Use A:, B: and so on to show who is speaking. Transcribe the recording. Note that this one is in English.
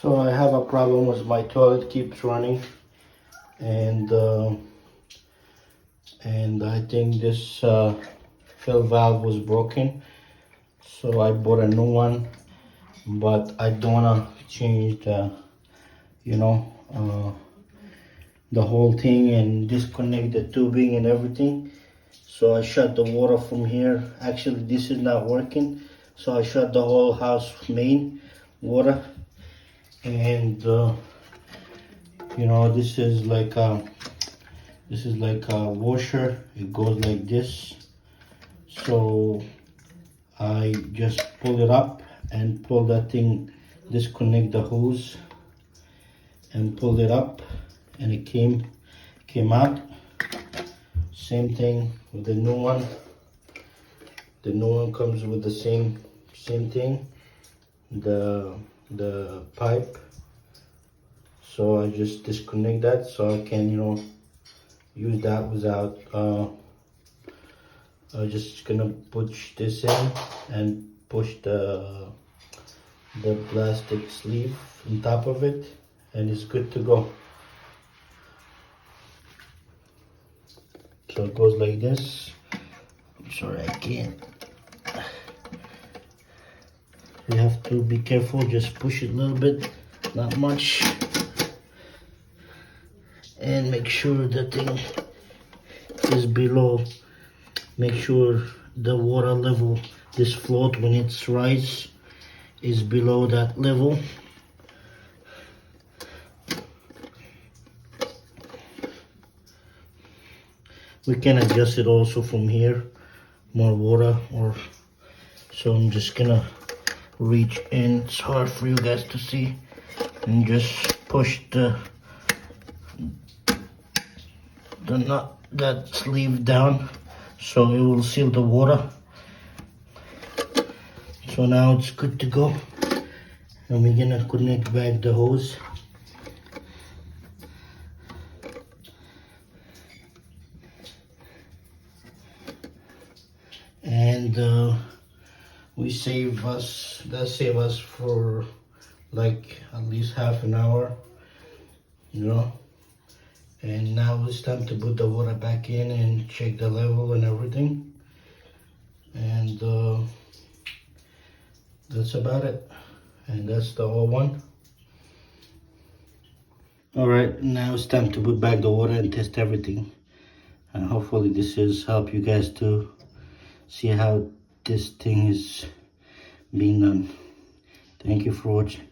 A: So I have a problem with my toilet keeps running, and I think this fill valve was broken. So I bought a new one, but I don't wanna change the whole thing and disconnect the tubing and everything. So I shut the water from here. Actually, this is not working, so I shut the whole house main water. And this is like a washer. It goes like this. So I just pull it up and pull that thing, disconnect the hose and pull it up, and it came out. Same thing with the new one. The new one comes with the same thing, the pipe. So I just disconnect that so I can use that without I'm just gonna push this in and push the plastic sleeve on top of it, and it's good to go. So it goes like this. I'm sorry, I can't. You have to be careful, just push it a little bit, not much. And make sure the thing is below. Make sure the water level, this float when it's rise, is below that level. We can adjust it also from here, more water, or so I'm just gonna reach in. It's hard for you guys to see, and just push the nut, that sleeve down, so it will seal the water. So now it's good to go, and we're gonna connect back the hose. And that save us for like at least half an hour, and now it's time to put the water back in and check the level and everything. And that's about it. And that's the whole one. All right, now it's time to put back the water and test everything. And hopefully this is help you guys to see how this thing is being done. Thank you for watching.